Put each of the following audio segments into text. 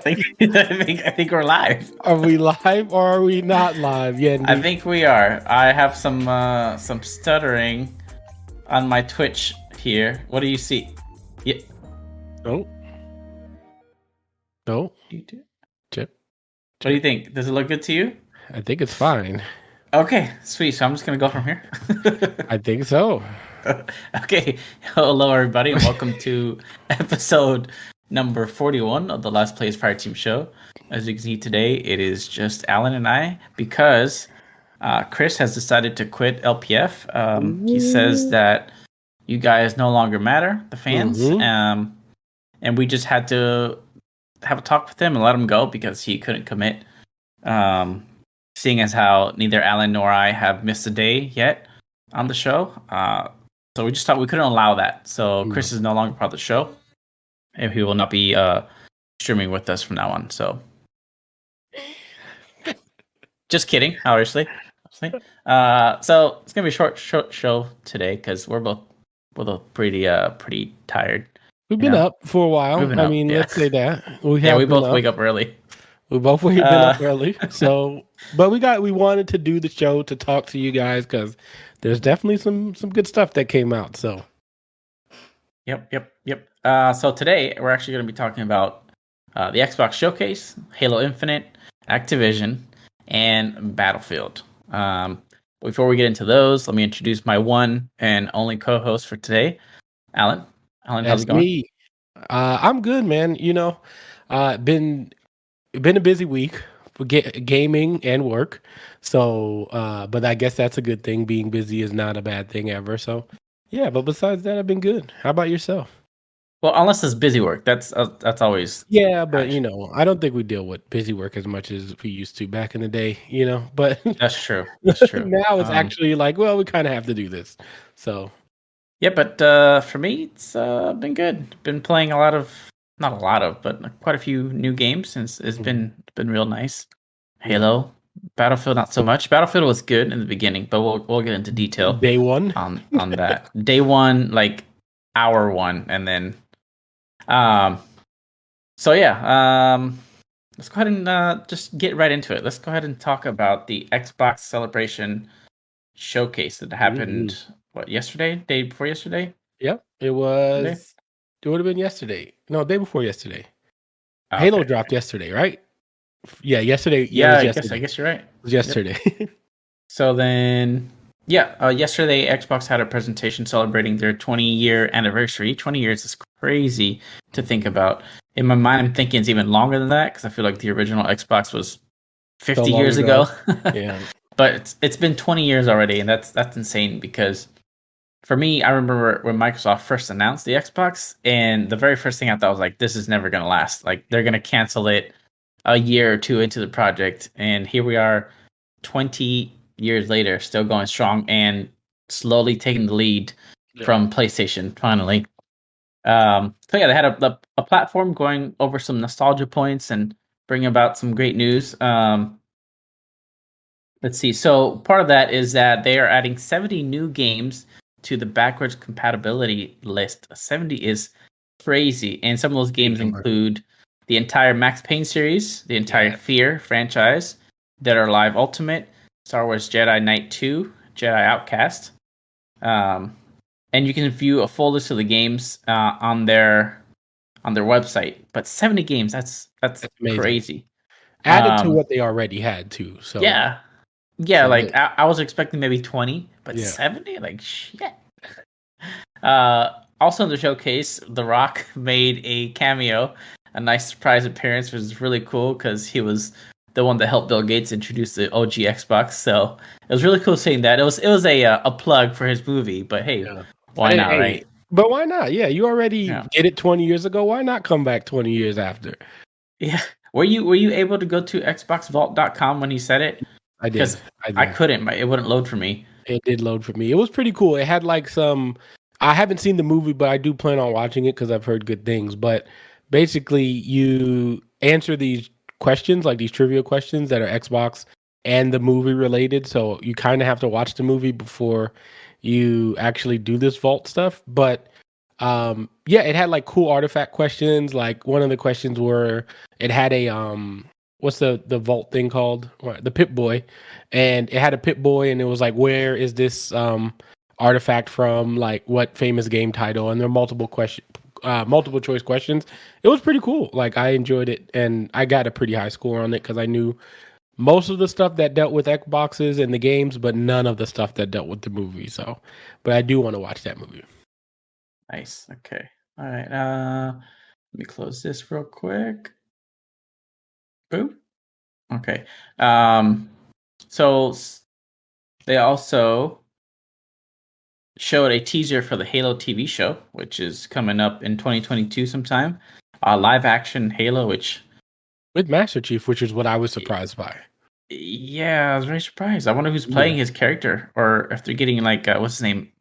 I think we're live. Are we live or are we not live, Yendi? I think we are. I have some stuttering on my Twitch here. What do you see? Yeah. No. No. Chip. What do you think? Does it look good to you? I think it's fine. Okay, sweet. So I'm just gonna go from here. I think so. Okay. Hello, everybody, and welcome to episode number 41 of the Last Place Fire Team Show. As you can see today, it is just Alan and I because Chris has decided to quit LPF. He says that you guys no longer matter, the fans, and we just had to have a talk with him and let him go because he couldn't commit. Seeing as how neither Alan nor I have missed a day yet on the show, so we just thought we couldn't allow that. So Chris is no longer part of the show, and he will not be streaming with us from now on. So, just kidding, obviously. So it's gonna be a short show today because we're both pretty tired. We've been up for a while. I mean, let's say that we both wake up early. We both been up early. So, but we wanted to do the show to talk to you guys because there's definitely some good stuff that came out. So, Yep. So today we're actually going to be talking about the Xbox Showcase, Halo Infinite, Activision, and Battlefield. Before we get into those, let me introduce my one and only co-host for today, Alan. Alan, how's it going? Me. I'm good, man. You know, been a busy week for gaming and work. So, but I guess that's a good thing. Being busy is not a bad thing ever. So, yeah. But besides that, I've been good. How about yourself? Well, unless it's busy work, that's always. Yeah, but you know, I don't think we deal with busy work as much as we used to back in the day. You know, but that's true. Now it's actually like, well, we kind of have to do this. So. Yeah, but for me, it's been good. Been playing not a lot of, but quite a few new games since it's been real nice. Halo, Battlefield, not so much. Battlefield was good in the beginning, but we'll get into detail. Day one on that. Day one, like hour one, and then so yeah, let's go ahead and just get right into it. Let's go ahead and talk about the Xbox Celebration Showcase that happened. What, yesterday? Day before yesterday? Yep, it was. Today? It would have been yesterday. No, day before yesterday. Okay. Halo dropped yesterday, right? Yeah, yesterday. Yeah, I guess you're right. It was yesterday. Yep. So then, yesterday Xbox had a presentation celebrating their 20-year anniversary. 20 years is crazy to think about. In my mind, I'm thinking it's even longer than that because I feel like the original Xbox was 50 years ago. Yeah. But it's been 20 years already, and that's insane because for me, I remember when Microsoft first announced the Xbox, and the very first thing I thought was like, this is never going to last. Like, they're going to cancel it a year or two into the project, and here we are 20 years later, still going strong and slowly taking the lead from PlayStation, finally. So yeah, they had a platform going over some nostalgia points and bring about some great news. Let's see. So part of that is that they are adding 70 new games to the backwards compatibility list. 70 is crazy. And some of those games include the entire Max Payne series, the entire Fear franchise, Dead or Alive Ultimate, Star Wars Jedi Knight 2, Jedi Outcast. And you can view a full list of the games on their website. But 70 games, that's crazy. Added to what they already had too. So yeah, so like I was expecting maybe 20, but 70, like shit. Also in the showcase, The Rock made a cameo, a nice surprise appearance, which is really cool because he was the one that helped Bill Gates introduce the OG Xbox. So it was really cool seeing that. It was a plug for his movie, but hey, why not, right? But why not? Yeah, you already did it 20 years ago. Why not come back 20 years after? Yeah. Were you able to go to xboxvault.com when he said it? I did. Because I couldn't. It wouldn't load for me. It did load for me. It was pretty cool. It had like some. I haven't seen the movie, but I do plan on watching it because I've heard good things. But basically, you answer these questions, like these trivia questions that are Xbox and the movie related. So you kind of have to watch the movie before you actually do this vault stuff. But Yeah, it had like cool artifact questions. Like one of the questions were it had a what's the vault thing called? The Pip Boy, and it had a Pip Boy, and it was like, where is this artifact from? Like what famous game title? And there are multiple choice questions. It was pretty cool. Like I enjoyed it, and I got a pretty high score on it because I knew most of the stuff that dealt with Xboxes and the games, but none of the stuff that dealt with the movie. So, but I do want to watch that movie. Nice. Okay. All right. Let me close this real quick. Boom. Okay. So they also showed a teaser for the Halo TV show, which is coming up in 2022 sometime. Live action Halo, which with Master Chief, which is what I was surprised by. Yeah, I was very surprised. I wonder who's playing his character, or if they're getting like what's his name?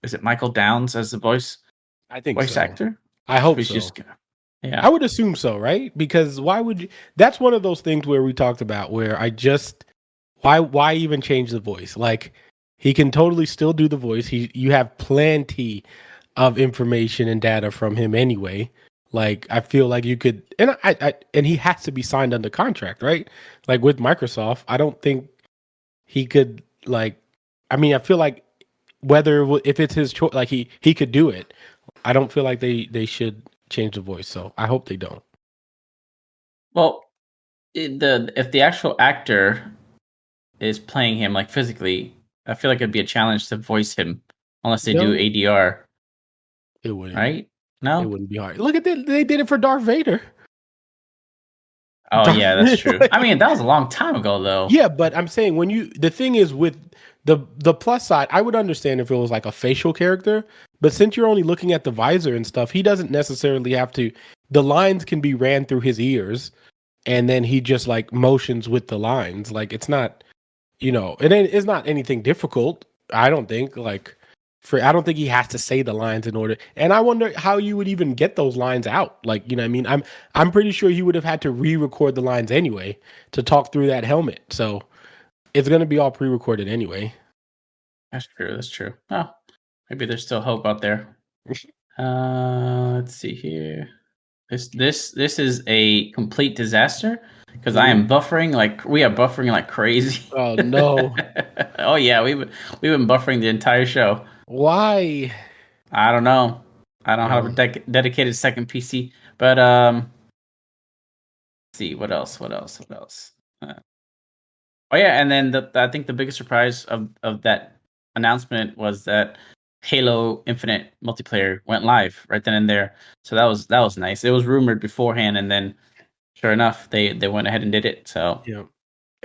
Is it Michael Downs as the voice? I think voice so. Actor. I hope so. Yeah, I would assume so, right? Because why would you? That's one of those things where we talked about where why even change the voice? Like he can totally still do the voice. You have plenty of information and data from him anyway. Like I feel like you could, and and he has to be signed under contract, right? Like with Microsoft, I don't think he could like. I mean, I feel like if it's his choice, like he could do it. I don't feel like they should change the voice, so I hope they don't. Well, if the actual actor is playing him like physically, I feel like it'd be a challenge to voice him unless they do ADR. It wouldn't, right? No, it wouldn't be hard. Look at that; they did it for Darth Vader. Oh yeah, that's true. I mean, that was a long time ago, though. Yeah, but I'm saying the thing is with the plus side, I would understand if it was like a facial character, but since you're only looking at the visor and stuff, he doesn't necessarily have to. The lines can be ran through his ears, and then he just like motions with the lines. Like it's not, it's not anything difficult. I don't think I don't think he has to say the lines in order. And I wonder how you would even get those lines out. Like, you know what I mean? I'm pretty sure he would have had to re-record the lines anyway to talk through that helmet. So it's going to be all pre-recorded anyway. That's true. That's true. Oh, maybe there's still hope out there. Let's see here. This is a complete disaster because I am buffering we are buffering like crazy. Oh no. Oh yeah, we've been buffering the entire show. Why? I don't know. I don't have a dedicated second PC, but let's see what else. Oh yeah, and then I think the biggest surprise of that announcement was that Halo Infinite multiplayer went live right then and there. So that was nice. It was rumored beforehand, and then sure enough, they went ahead and did it. So yeah.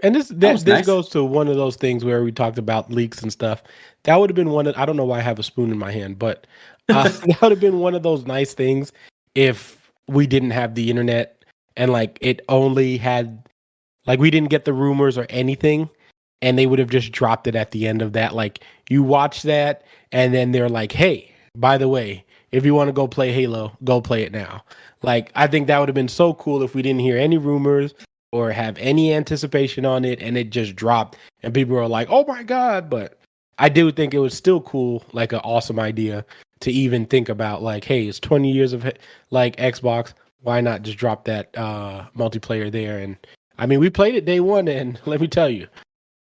And this nice. goes to one of those things where we talked about leaks and stuff. That would have been I don't know why I have a spoon in my hand, but that would have been one of those nice things if we didn't have the internet and like it only had like we didn't get the rumors or anything, and they would have just dropped it at the end of that. Like you watch that, and then they're like, "Hey, by the way, if you want to go play Halo, go play it now." Like I think that would have been so cool if we didn't hear any rumors or have any anticipation on it, and it just dropped, and people were like, "Oh my god!" But I do think it was still cool, like an awesome idea to even think about. Like, hey, it's 20 years of like Xbox. Why not just drop that multiplayer there? And I mean, we played it day one, and let me tell you,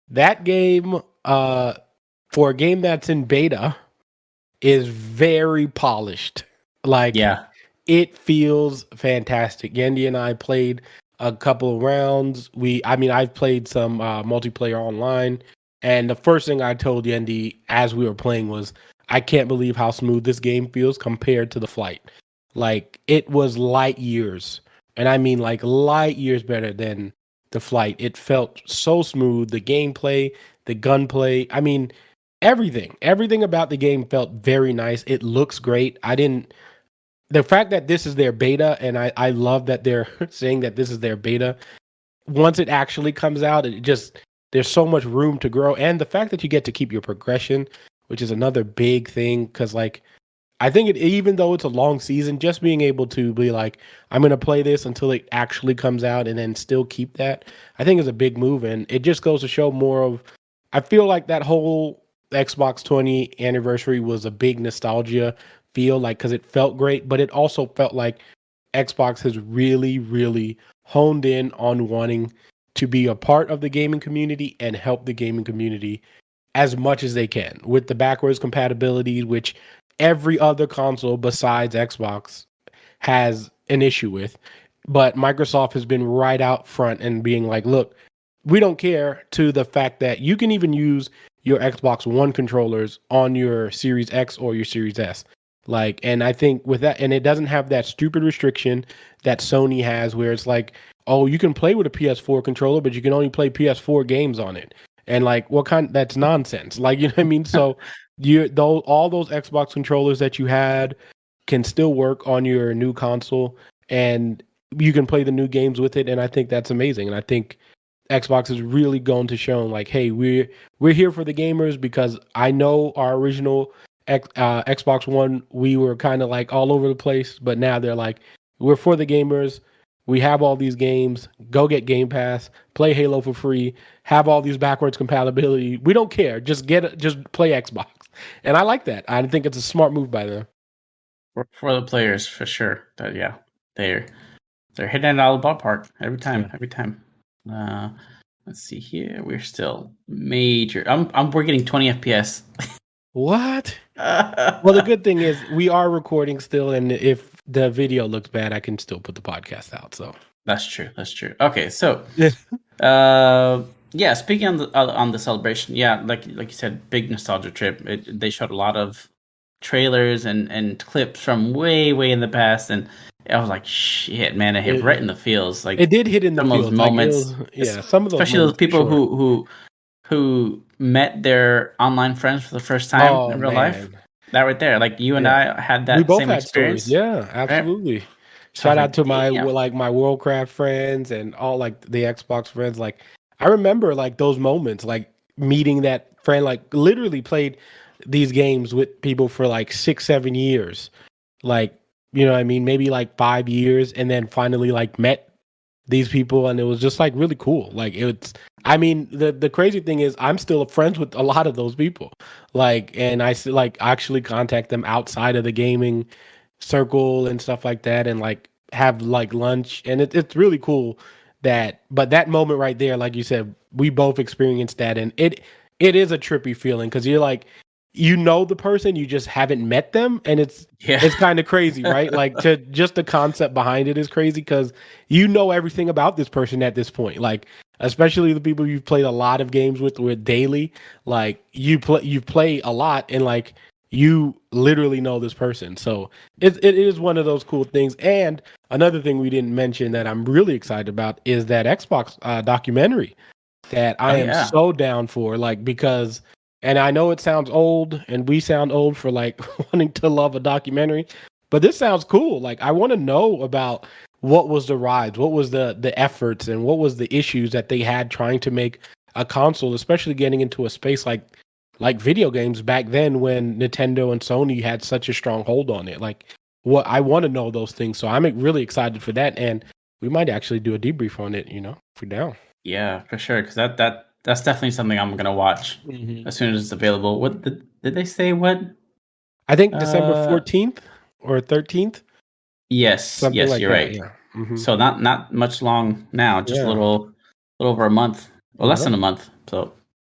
that game for a game that's in beta is very polished. Like, yeah, it feels fantastic. Yendi and I played a couple of rounds. I've played some multiplayer online, and the first thing I told Yendi as we were playing was, I can't believe how smooth this game feels compared to the flight. Like, it was light years, and I mean like light years better than the flight. It felt so smooth. The gameplay, the gunplay, I mean, everything about the game felt very nice. It looks great. The fact that this is their beta, and I love that they're saying that this is their beta. Once it actually comes out, there's so much room to grow. And the fact that you get to keep your progression, which is another big thing, because like, I think even though it's a long season, just being able to be like, I'm going to play this until it actually comes out and then still keep that, I think is a big move. And it just goes to show more of, I feel like that whole Xbox 20 anniversary was a big nostalgia feel like, because it felt great, but it also felt like Xbox has really, really honed in on wanting to be a part of the gaming community and help the gaming community as much as they can with the backwards compatibility, which every other console besides Xbox has an issue with. But Microsoft has been right out front and being like, look, we don't care, to the fact that you can even use your Xbox One controllers on your Series X or your Series S. Like, and I think with that, and it doesn't have that stupid restriction that Sony has where it's like, oh, you can play with a PS4 controller, but you can only play PS4 games on it. And like, what kind? That's nonsense. Like, you know what I mean? So all those Xbox controllers that you had can still work on your new console, and you can play the new games with it. And I think that's amazing. And I think Xbox is really going to show like, hey, we're here for the gamers, because I know our original Xbox One, we were kind of like all over the place, but now they're like, we're for the gamers. We have all these games. Go get Game Pass. Play Halo for free. Have all these backwards compatibility. We don't care. Just play Xbox. And I like that. I think it's a smart move by them. For the players, for sure. But yeah, they're hitting it out of the ballpark every time. Yeah. Every time. Let's see here. We're still major. We're getting 20 FPS. What? Well, the good thing is we are recording still, and if the video looks bad, I can still put the podcast out. So that's true. That's true. Okay, so yeah. Speaking on the celebration, yeah, like you said, big nostalgia trip. They showed a lot of trailers and clips from way in the past, and I was like, shit, man, it hit right in the feels. Like, it did hit in the feels. Those moments, yeah, some of those, especially those people who met their online friends for the first time in real life. That right there, like you and I had that. We both had experience. Stories. Yeah, absolutely. Right? Shout out to my Worldcraft friends and all like the Xbox friends. Like, I remember like those moments, like meeting that friend, like literally played these games with people for like 6-7 years, like, you know what I mean, maybe like 5 years, and then finally like met these people, and it was just like really cool. Like, it's, I mean, the crazy thing is I'm still friends with a lot of those people, like, and I like actually contact them outside of the gaming circle and stuff like that, and like have like lunch, and it's really cool that. But that moment right there, like you said, we both experienced that, and it is a trippy feeling, because you're like, you know, the person, you just haven't met them, and it's kind of crazy, right? Like, just the concept behind it is crazy, because you know everything about this person at this point, like especially the people you've played a lot of games with daily, like you play a lot, and like you literally know this person. So it is one of those cool things. And another thing we didn't mention that I'm really excited about is that Xbox documentary that I am so down for, like, because, and I know it sounds old and we sound old for like wanting to love a documentary, but this sounds cool. Like, I want to know about what was the rides, what was the efforts, and what was the issues that they had trying to make a console, especially getting into a space like video games back then, when Nintendo and Sony had such a strong hold on it. Like, what I want to know those things. So I'm really excited for that, and we might actually do a debrief on it, you know, if we're down. Yeah, for sure, because that's definitely something I'm gonna watch as soon as it's available. What did they say? What? I think December 14th or 13th. Yes, something like you're that, right. Yeah. So not much long now, just a little over a month, or less than a month. So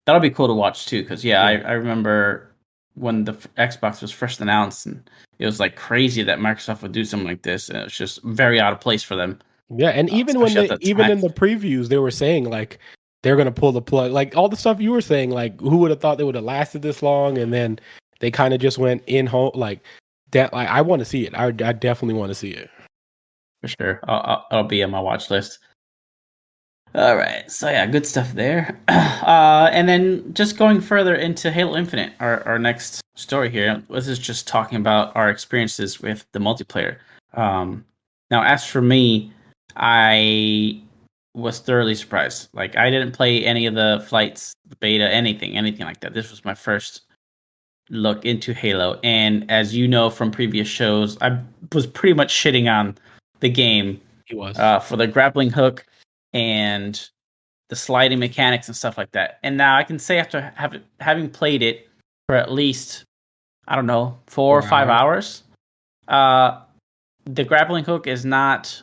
that'll be cool to watch too, because I remember when the Xbox was first announced, and it was like crazy that Microsoft would do something like this, and it's just very out of place for them. Yeah, and even when in the previews, they were saying like they're gonna pull the plug, like all the stuff you were saying, like who would have thought they would have lasted this long, and then they kind of just went in home like that. Like, I want to see it. I definitely want to see it. For sure, I'll be on my watch list. All right, so yeah, good stuff there. And then just going further into Halo Infinite, our next story here. This is just talking about our experiences with the multiplayer. Now, as for me, I was thoroughly surprised. Like, I didn't play any of the flights, the beta, anything like that. This was my first look into Halo, and as you know from previous shows, I was pretty much shitting on the game. He was for the grappling hook and the sliding mechanics and stuff like that. And now I can say, after having played it for at least, I don't know, 4 or 5 hours. The grappling hook is not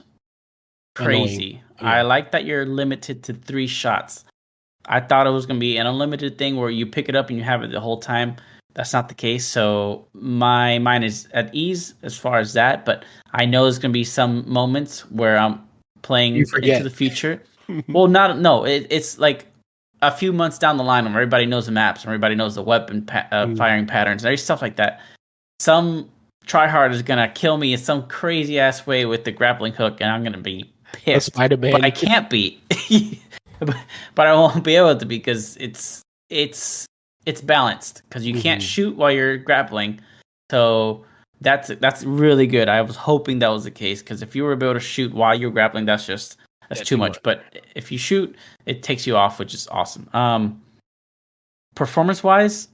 crazy. Yeah. I like that you're limited to 3 shots. I thought it was going to be an unlimited thing where you pick it up and you have it the whole time. That's not the case. So my mind is at ease as far as that. But I know there's going to be some moments where I'm playing into the future. Well, it's like a few months down the line when everybody knows the maps and everybody knows the weapon firing patterns. There's stuff like that. Some tryhard is going to kill me in some crazy ass way with the grappling hook, and I'm going to be pissed. But I can't be. But I won't be able to because it's balanced because you can't shoot while you're grappling. So that's really good. I was hoping that was the case because if you were able to shoot while you're grappling, that's too much. But if you shoot, it takes you off, which is awesome. Performance wise,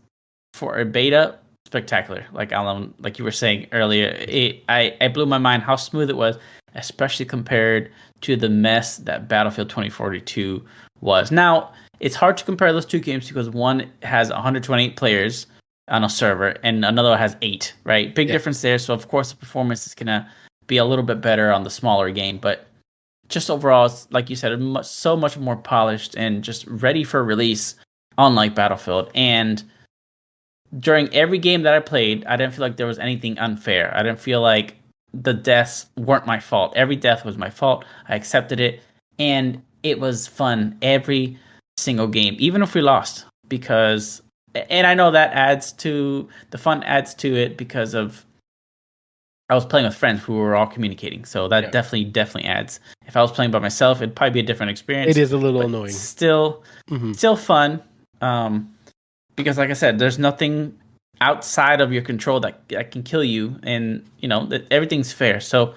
for a beta, spectacular. Like Alan, like you were saying earlier, I blew my mind how smooth it was, especially compared to the mess that Battlefield 2042 was. Now, it's hard to compare those two games because one has 128 players on a server and another has 8, right? Big difference there. So, of course, the performance is going to be a little bit better on the smaller game. But just overall, it's, like you said, so much more polished and just ready for release, unlike Battlefield. And during every game that I played, I didn't feel like there was anything unfair. I didn't feel like the deaths weren't my fault. Every death was my fault. I accepted it, and it was fun every single game, even if we lost. Because, and I know that the fun adds to it because of I was playing with friends who were all communicating, so that definitely adds. If I was playing by myself, it'd probably be a different experience. It is a little annoying. Still fun. Because, like I said, there's nothing outside of your control that can kill you, and everything's fair. So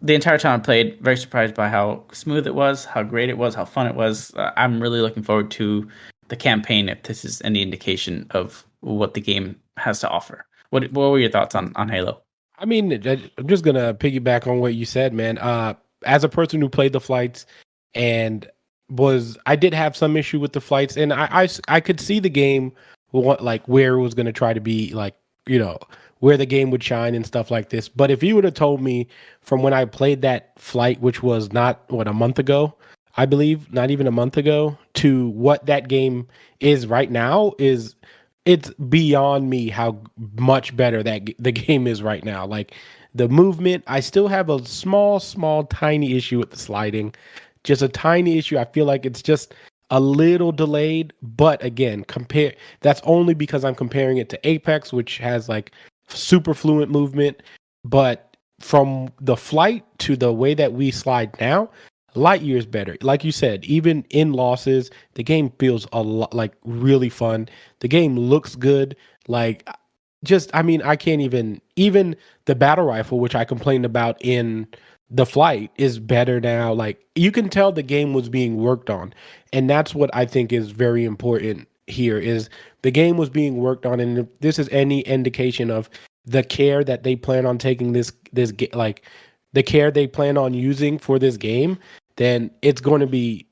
the entire time I played, very surprised by how smooth it was, how great it was, how fun it was. I'm really looking forward to the campaign if this is any indication of what the game has to offer. What were your thoughts on Halo? I mean, I'm just gonna piggyback on what you said, man. As a person who played the flights and I did have some issue with the flights, and I could see the game like where it was going to try to be, like, where the game would shine and stuff like this. But if you would have told me from when I played that flight, which was not a month ago, I believe, not even a month ago, to what that game is right now, it's beyond me how much better that the game is right now. Like the movement, I still have a small, tiny issue with the sliding. Just a tiny issue. I feel like it's just a little delayed, but again, that's only because I'm comparing it to Apex, which has like super fluent movement. But from the flight to the way that we slide now, light years better. Like you said, even in losses, the game feels a lot like really fun. The game looks good. Like, I can't even the battle rifle, which I complained about in the flight, is better now. Like, you can tell the game was being worked on, and that's what I think is very important here, is the game was being worked on. And if this is any indication of the care that they plan on taking like the care they plan on using for this game, then it's going to be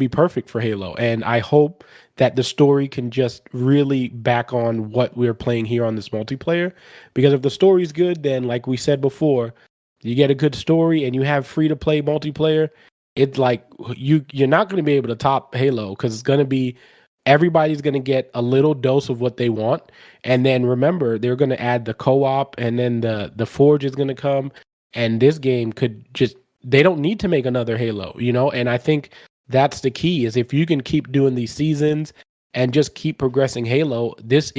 perfect for Halo. And I hope that the story can just really back on what we're playing here on this multiplayer, because if the story's good, then like we said before, you get a good story and you have free to play multiplayer, it's like you're not going to be able to top Halo, because it's going to be, everybody's going to get a little dose of what they want. And then remember, they're going to add the co-op, and then the Forge is going to come, and this game could just, they don't need to make another Halo, and I think that's the key, is if you can keep doing these seasons and just keep progressing Halo, this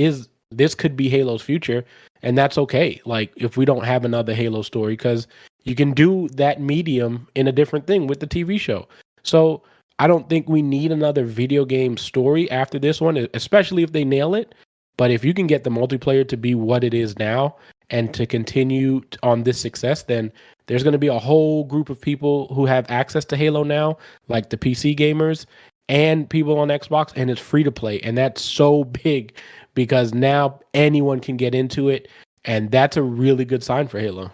could be Halo's future. And that's okay. Like, if we don't have another Halo story, because you can do that medium in a different thing with the TV show. So I don't think we need another video game story after this one, especially if they nail it. But if you can get the multiplayer to be what it is now and to continue on this success, then there's going to be a whole group of people who have access to Halo now, like the PC gamers and people on Xbox, and it's free to play. And that's so big, because now anyone can get into it, and that's a really good sign for Halo.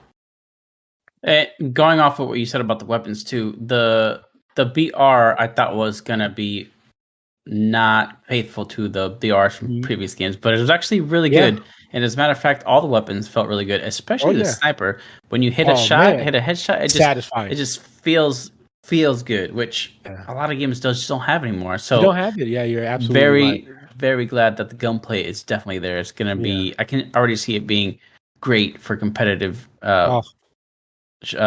Going off of what you said about the weapons too, the BR I thought was gonna be not faithful to the BRs from previous games, but it was actually really good. And as a matter of fact, all the weapons felt really good, Oh especially the yeah. sniper. When you hit a Oh shot, man. hit a headshot, Satisfying. it just feels good, which Yeah. a lot of games just don't have anymore. You don't So have it. Yeah, you're absolutely right. very glad that the gunplay is definitely there. It's gonna Yeah. be. I can already see it being great for competitive Oh,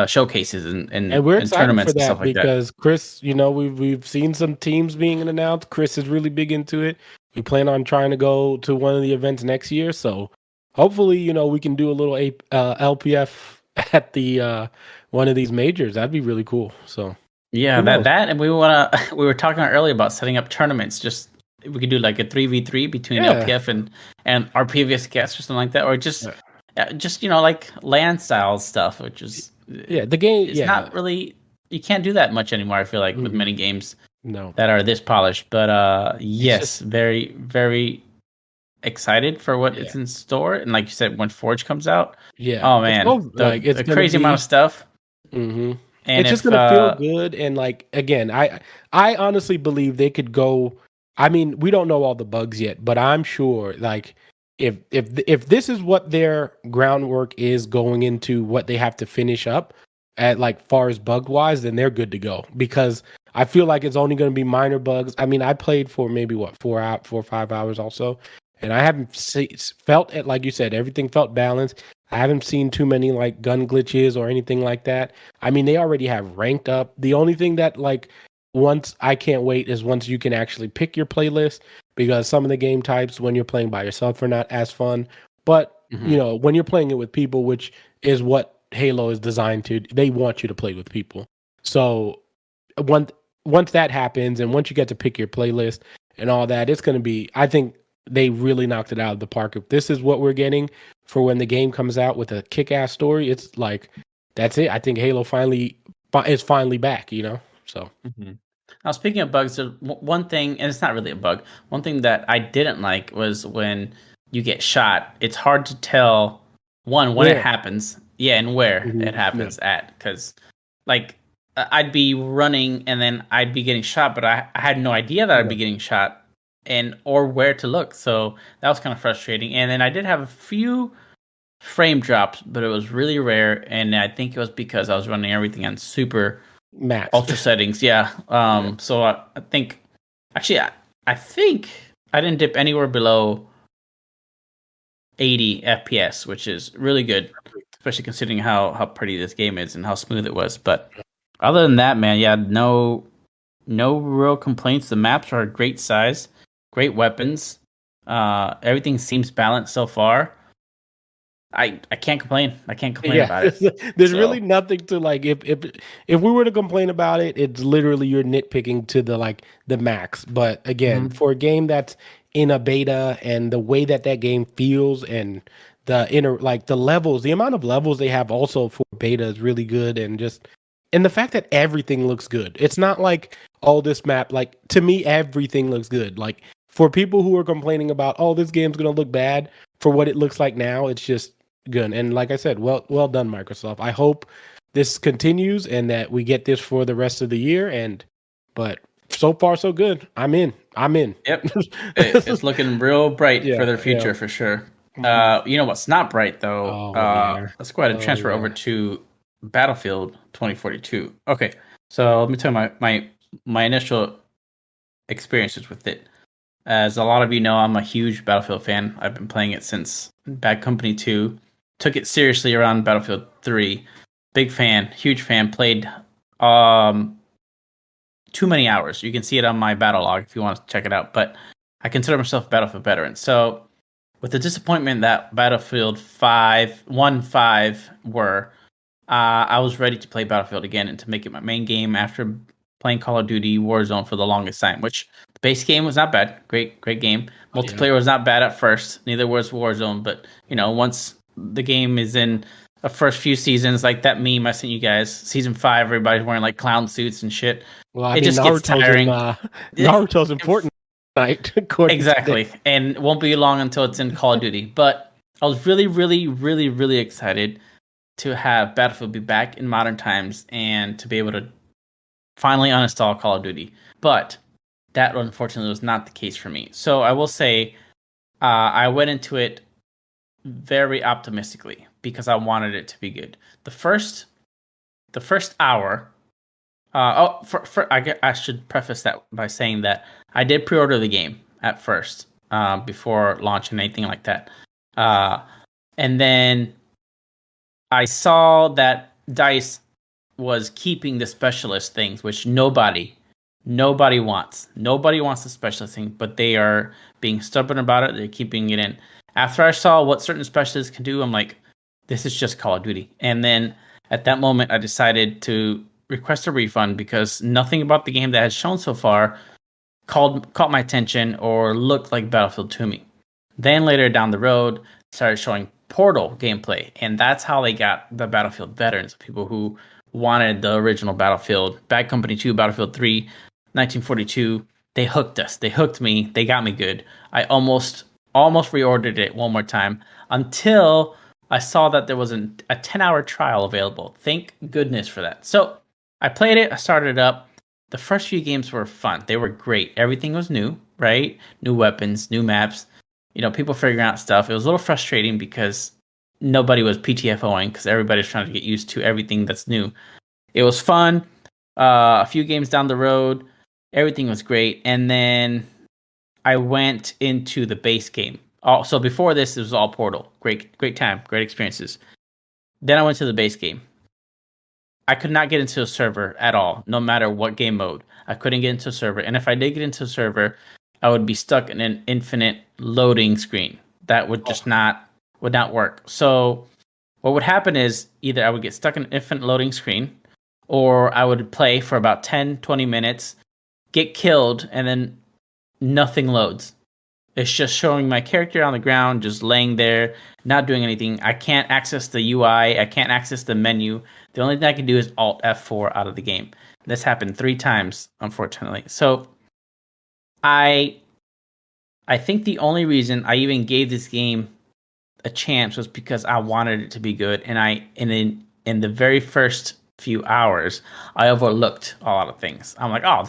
showcases and we're and excited for tournaments and stuff that like that. because Chris, we've seen some teams being announced. Chris is really big into it. We plan on trying to go to one of the events next year. So hopefully, we can do a little LPF at the one of these majors. That'd be really cool. So Yeah, who knows? and we wanna. We were talking earlier about setting up tournaments. Just we could do like a 3v3 between Yeah. LPF and our previous guests or something like that, or Yeah. just like LAN style stuff, which is Yeah. The game. it's Yeah. not really you can't do that much anymore. I feel like with Mhm. many games No. that are this polished. But It's just yes, very excited for what yeah. it's in store. And like you said, when Forge comes out, Yeah. oh It's man, so like it's the gonna crazy amount of be. stuff. hmm And It's just if gonna feel good, and like again, I honestly believe they could go. I mean, we don't know all the bugs yet, but I'm sure like if this is what their groundwork is going into what they have to finish up at like far as bug wise, then they're good to go because I feel like it's only going to be minor bugs. I mean, I played for maybe what 4 or 5 hours also, and I haven't felt it like you said. Everything felt balanced. I haven't seen too many like gun glitches or anything like that. I mean, they already have ranked up. The only thing that like once I can't wait is once you can actually pick your playlist because some of the game types when you're playing by yourself are not as fun. But Mhm. when you're playing it with people, which is what Halo is designed to, they want you to play with people. So once once that happens and once you get to pick your playlist and all that, it's going to be. I think they really knocked it out of the park. If this is what we're getting for when the game comes out with a kick-ass story, it's like that's it. I think Halo finally is finally back. So Mhm. Now, speaking of bugs, one thing, and it's not really a bug. One thing that I didn't like was when you get shot. It's hard to tell when it where? happens, yeah, and where it Yeah, happens at, because like I'd be running and then I'd be getting shot, but I had no idea that I'd yeah, be getting shot and or where to look. So that was kind of frustrating. And then I did have a few frame drops, but it was really rare, and I think it was because I was running everything on super max. ultra settings. Yeah. Yeah, So I think actually I think I didn't dip anywhere below 80 FPS, which is really good, especially considering how pretty this game is and how smooth it was. But other than that, man, yeah, no real complaints. The maps are a great size, great weapons. Everything seems balanced so far. I can't complain. I can't complain yeah. about it. There's really So nothing to like. If we were to complain about it, it's literally you're nitpicking to the max. But again, mhm. for a game that's in a beta and the way that game feels and the inner like the levels, the amount of levels they have also for beta is really good and the fact that everything looks good. It's not like all this map like to me everything looks good. Like for people who are complaining about oh this game's gonna look bad for what it looks like now, it's just good. And like I said, well done, Microsoft. I hope this continues and that we get this for the rest of the year. But so far so good. I'm in. I'm in. yep, it's looking real bright for Yeah, their yeah. future for sure. Mhm. You know what's not bright though? Oh yeah. Let's go ahead and Oh transfer yeah. over to Battlefield 2042. Okay, so let me tell you my initial experiences with it. As a lot of you know, I'm a huge Battlefield fan. I've been playing it since Bad Company 2. Took it seriously around Battlefield 3. Big fan, huge fan. Played um too many hours. You can see it on my battle log if you want to check it out. But I consider myself a Battlefield veteran. So with the disappointment that Battlefield 5, 1, 5 were, I was ready to play Battlefield again and to make it my main game after playing Call of Duty Warzone for the longest time, which the base game was not bad. Great game. Yeah. Multiplayer was not bad at first. Neither was Warzone. But, once the game is in the first few seasons, like that meme I sent you guys, season 5, everybody's wearing like clown suits and shit. Well, I It mean just gets Naruto's in tiring. Naruto's important tonight, according to Exactly. And it won't be long until it's in Call of Duty. But I was really excited to have Battlefield be back in modern times and to be able to finally uninstall Call of Duty. But that unfortunately was not the case for me. So I will say I went into it very optimistically because I wanted it to be good. The first hour. I should preface that by saying that I did pre-order the game at first before launching anything like that, and then I saw that DICE was keeping the specialist things, which nobody wants. Nobody wants the specialist thing, but they are being stubborn about it. They're keeping it in. After I saw what certain specialists can do, I'm like, this is just Call of Duty. And then at that moment, I decided to request a refund because nothing about the game that has shown so far caught my attention or looked like Battlefield to me. Then later down the road, started showing Portal gameplay, and that's how they got the Battlefield veterans, people who wanted the original Battlefield, Bad Company 2, Battlefield 3, 1942. They hooked us. They hooked me. They got me good. I almost reordered it one more time until I saw that there was a 10-hour trial available. Thank goodness for that. So I played it. I started it up. The first few games were fun. They were great. Everything was new, right? New weapons, new maps. People figuring out stuff. It was a little frustrating because nobody was PTFOing because everybody's trying to get used to everything that's new. It was fun. A few games down the road, everything was great. And then I went into the base game. So before this, it was all Portal. Great time, great experiences. Then I went to the base game. I could not get into a server at all, no matter what game mode. I couldn't get into a server. And if I did get into a server, I would be stuck in an infinite loading screen. That would just not work. So what would happen is either I would get stuck in an infinite loading screen, or I would play for about 10, 20 minutes, get killed, and then nothing loads. It's just showing my character on the ground, just laying there, not doing anything. I can't access the UI. I can't access the menu. The only thing I can do is Alt F4 out of the game. This happened 3 times, unfortunately. So I think the only reason I even gave this game a chance was because I wanted it to be good, and in the very first few hours, I overlooked a lot of things. I'm like, oh,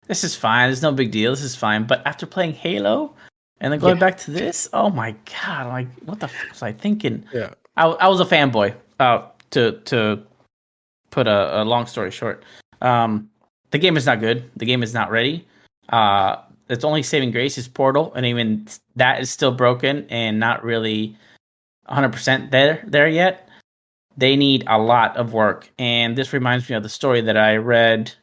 this is fine. There's no big deal. This is fine. But after playing Halo, and then going back to this, oh my god! I'm like, what the fuck was I thinking? Yeah, I was a fanboy. To put a long story short, the game is not good. The game is not ready. Its only saving grace is Portal, and even that is still broken and not really 100% there yet. They need a lot of work, and this reminds me of the story that I read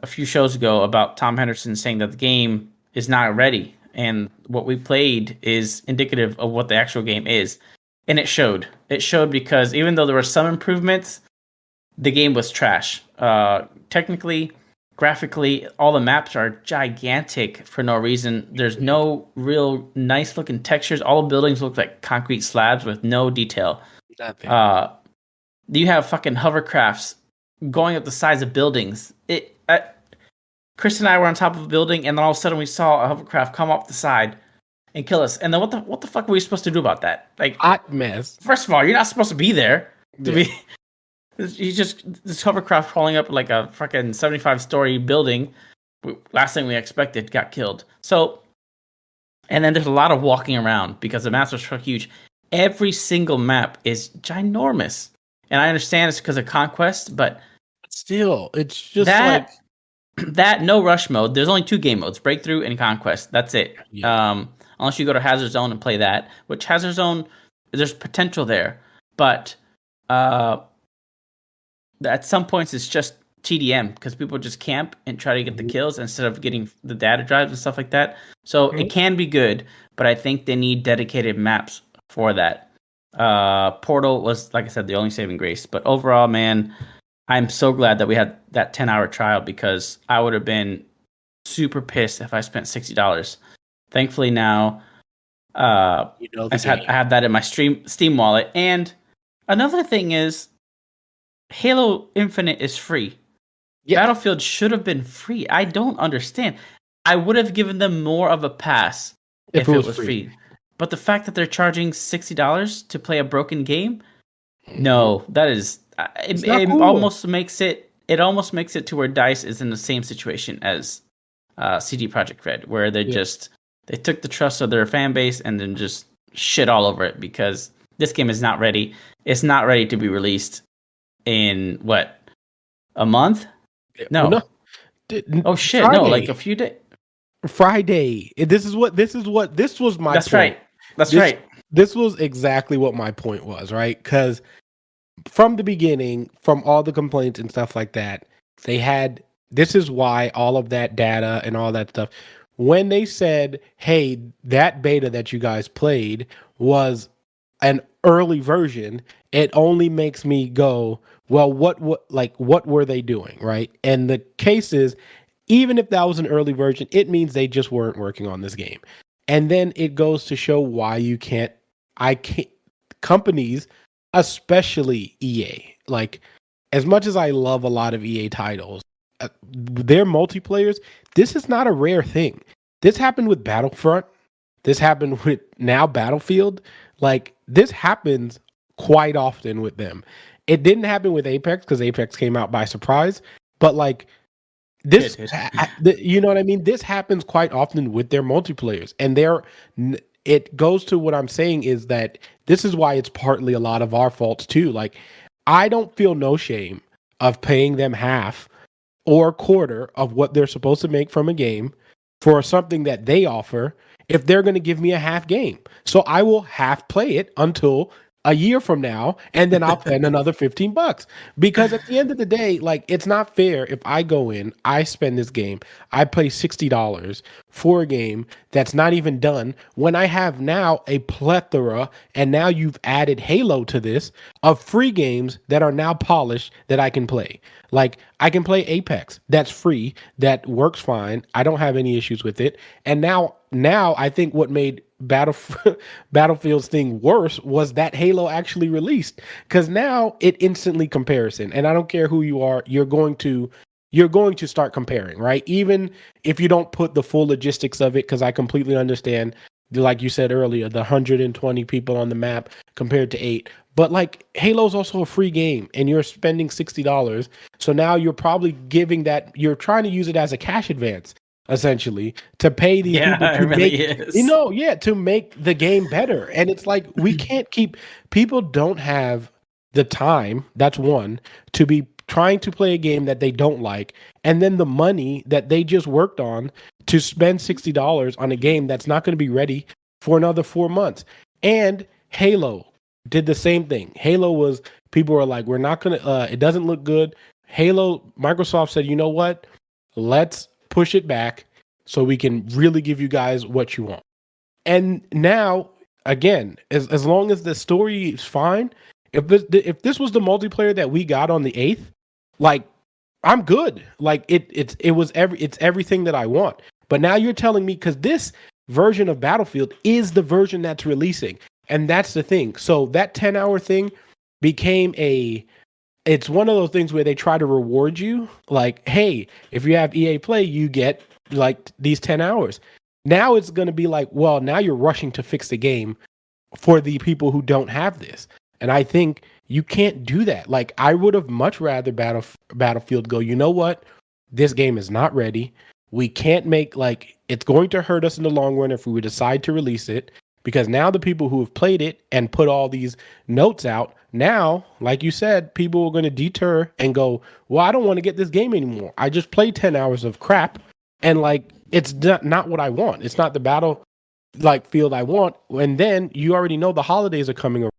a few shows ago about Tom Henderson saying that the game is not ready, and what we played is indicative of what the actual game is, and it showed. It showed because even though there were some improvements, the game was trash. Technically, graphically, all the maps are gigantic for no reason. There's no real nice looking textures. All the buildings look like concrete slabs with no detail. You have fucking hovercrafts going up the sides of buildings. Chris and I were on top of a building, and then all of a sudden we saw a hovercraft come off the side and kill us. And then what the fuck were we supposed to do about that? Like, hot mess. First of all, you're not supposed to be there. This hovercraft crawling up like a fucking 75-story building. Last thing we expected, got killed. So, and then there's a lot of walking around because the maps are so huge. Every single map is ginormous. And I understand it's because of Conquest, but still, it's just that no rush mode. There's only 2 game modes, Breakthrough and Conquest. That's it. Yeah. Unless you go to Hazard Zone and play that, which Hazard Zone, there's potential there. But at some points, it's just TDM because people just camp and try to get the kills instead of getting the data drives and stuff like that. So it can be good, but I think they need dedicated maps for that. Portal was, like I said, the only saving grace. But overall, man, I'm so glad that we had that 10-hour trial because I would have been super pissed if I spent $60. Thankfully now, I have that in my Steam wallet. And another thing is, Halo Infinite is free. Yeah. Battlefield should have been free. I don't understand. I would have given them more of a pass if it was free. But the fact that they're charging $60 to play a broken game, no, that is it cool. almost makes it to where DICE is in the same situation as CD Projekt Red, where they took the trust of their fan base and then just shit all over it because this game is not ready. It's not ready to be released in what, a month? No. No. Oh shit! Friday. No, like a few days. Friday. This was my That's point. right. That's right. This was exactly what my point was, right? Because from the beginning, from all the complaints and stuff like that, this is why all of that data and all that stuff, when they said, hey, that beta that you guys played was an early version, it only makes me go, well, what were they doing, right? And the case is, even if that was an early version, it means they just weren't working on this game. And then it goes to show why companies, especially EA, like, as much as I love a lot of EA titles, their multiplayers, this is not a rare thing. This happened with Battlefront. This happened with now Battlefield. Like, this happens quite often with them. It didn't happen with Apex because Apex came out by surprise. But like this, you know what I mean? This happens quite often with their multiplayers. And it goes to what I'm saying is that this is why it's partly a lot of our faults too. Like, I don't feel no shame of paying them half or a quarter of what they're supposed to make from a game for something that they offer if they're going to give me a half game. So I will half play it until a year from now, and then I'll spend another $15. Because at the end of the day, like, it's not fair if I go in, I spend this game, I pay $60 for a game that's not even done, when I have now a plethora, and now you've added Halo to this, of free games that are now polished that I can play. Like, I can play Apex, that's free, that works fine, I don't have any issues with it, and now I think what made Battlefield's thing worse was that Halo actually released, because now it instantly comparison, and I don't care who you are, you're going to start comparing, right? Even if you don't put the full logistics of it, because I completely understand, like you said earlier, the 120 people on the map compared to 8. But like, Halo's also a free game, and you're spending $60, so now you're probably you're trying to use it as a cash advance, essentially, to pay these people to to make the game better. And it's like, we can't people don't have the time, that's one, to be trying to play a game that they don't like, and then the money that they just worked on to spend $60 on a game that's not going to be ready for another 4 months. And Halo did the same thing. People were like, we're not going to, it doesn't look good. Microsoft said, you know what? Let's push it back so we can really give you guys what you want. And now, again, as long as the story is fine, if this was the multiplayer that we got on the 8th, like, I'm good. Like, it's everything that I want. But now you're telling me, because this version of Battlefield is the version that's releasing, and that's the thing. So that 10-hour thing became it's one of those things where they try to reward you. Like, hey, if you have EA Play, you get like these 10 hours. Now it's going to be like, well, now you're rushing to fix the game for the people who don't have this. And I think you can't do that. Like, I would have much rather Battlefield go, you know what? This game is not ready. We can't it's going to hurt us in the long run if we decide to release it, because now the people who have played it and put all these notes out, now, like you said, people are going to deter and go, well, I don't want to get this game anymore. I just played 10 hours of crap, and like, it's not what I want. It's not the battle field I want. And then you already know the holidays are coming around.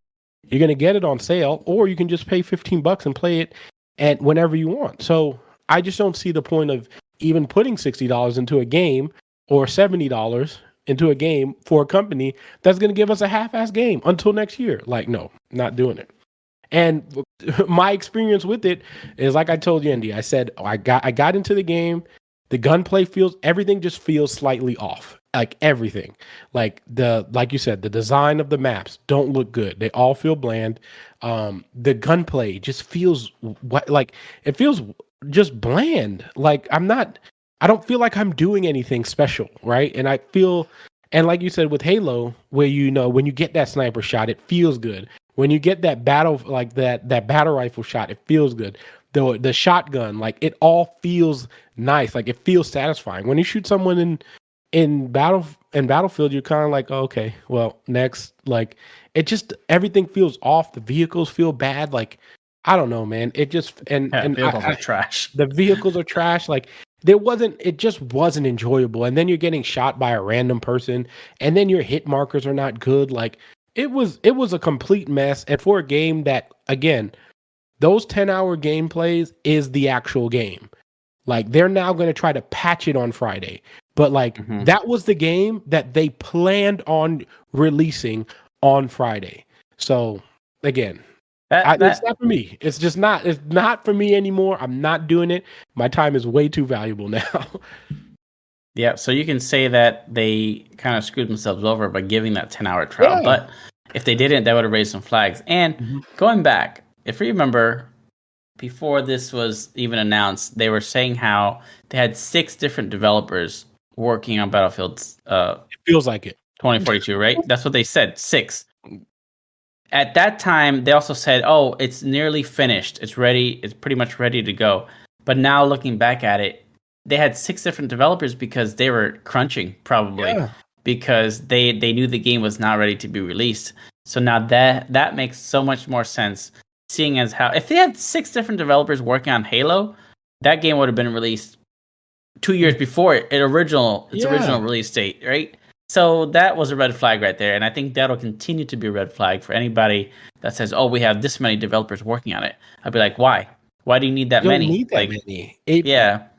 You're going to get it on sale, or you can just pay $15 and play it and whenever you want. So I just don't see the point of even putting $60 into a game, or $70 into a game for a company that's going to give us a half-ass game until next year. Like, no, not doing it. And my experience with it is, like I told Yendi, I said, I got into the game. The gunplay everything just feels slightly off. Like, everything. Like you said, the design of the maps don't look good. They all feel bland. The gunplay just feels it feels just bland. Like, I don't feel like I'm doing anything special, right? And and like you said with Halo, where, when you get that sniper shot, it feels good. When you get that that battle rifle shot, it feels good. The shotgun, like, it all feels nice. Like, it feels satisfying. When you shoot someone in Battlefield, you're kind of like, oh, okay, well, next, like, it just everything feels off. The vehicles feel bad. Like, I don't know, man. It just vehicles are trash. the vehicles are trash. Like, it just wasn't enjoyable. And then you're getting shot by a random person, and then your hit markers are not good. Like, it was a complete mess. And for a game that, again, those 10-hour gameplays is the actual game. Like, they're now going to try to patch it on Friday. But like that was the game that they planned on releasing on Friday. So again, it's not for me. It's just not. It's not for me anymore. I'm not doing it. My time is way too valuable now. Yeah, so you can say that they kind of screwed themselves over by giving that 10-hour trial. Yeah. But if they didn't, that would have raised some flags. And going back, if you remember, before this was even announced, they were saying how they had 6 different developers working on Battlefield. It feels like it. 2042, right? That's what they said. 6. At that time, they also said, "Oh, it's nearly finished. It's ready. It's pretty much ready to go." But now, looking back at it, they had 6 different developers because they were crunching, probably because they knew the game was not ready to be released. So now that makes so much more sense. Seeing as how if they had 6 different developers working on Halo, that game would have been released 2 years before its original release date, right? So that was a red flag right there, and I think that'll continue to be a red flag for anybody that says, "Oh, we have this many developers working on it." I'd be like, "Why? Why do you need that many?" Need that many.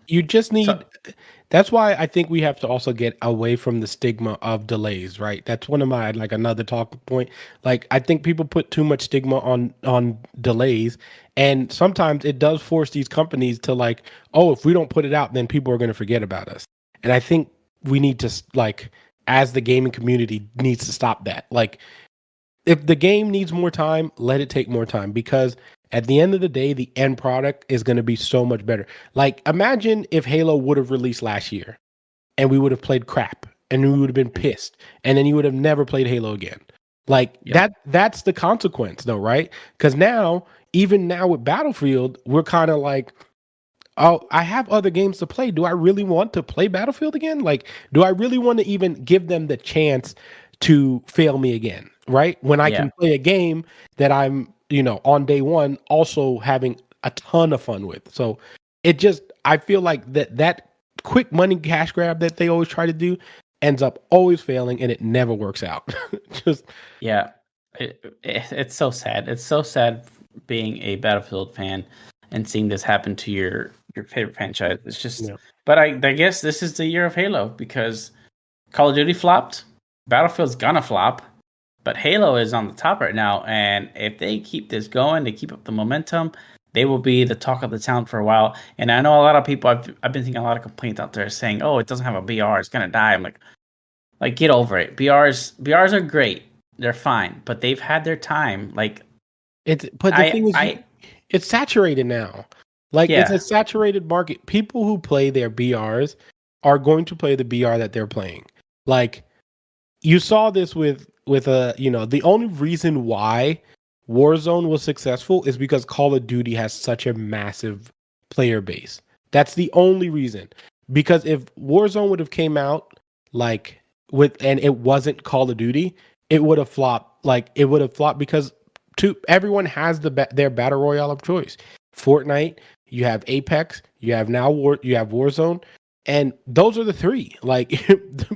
You just need. That's why I think we have to also get away from the stigma of delays, right? That's one of my another talk point. Like, I think people put too much stigma on delays, and sometimes it does force these companies to like, oh, if we don't put it out, then people are going to forget about us. And I think we need to as the gaming community needs to stop that. Like, if the game needs more time, let it take more time, because at the end of the day, the end product is going to be so much better. Like, imagine if Halo would have released last year and we would have played crap and we would have been pissed, and then you would have never played Halo again. Like, that's the consequence though, right? Because even now with Battlefield, we're kind of like, oh, I have other games to play. Do I really want to play Battlefield again? Like, do I really want to even give them the chance to fail me again? Right? When I can play a game that I'm, on day one, also having a ton of fun with. So I feel like that quick money cash grab that they always try to do ends up always failing, and it never works out. It's so sad. It's so sad being a Battlefield fan and seeing this happen to your favorite franchise. It's just, but I guess this is the year of Halo, because Call of Duty flopped, Battlefield's gonna flop, but Halo is on the top right now. And if they keep this going, they keep up the momentum, they will be the talk of the town for a while. And I know a lot of people, I've been seeing a lot of complaints out there saying, "Oh, it doesn't have a BR, it's gonna die." I'm like, get over it. BRs are great, they're fine, but they've had their time. Like, thing is, it's saturated now. Like, it's a saturated market. People who play their BRs are going to play the BR that they're playing. Like, you saw this with the only reason why Warzone was successful is because Call of Duty has such a massive player base. That's the only reason. Because if Warzone would have came out and it wasn't Call of Duty, it would have flopped. Like, it would have flopped because everyone has their battle royale of choice. Fortnite, you have Apex, you have Warzone, and those are the 3. Like,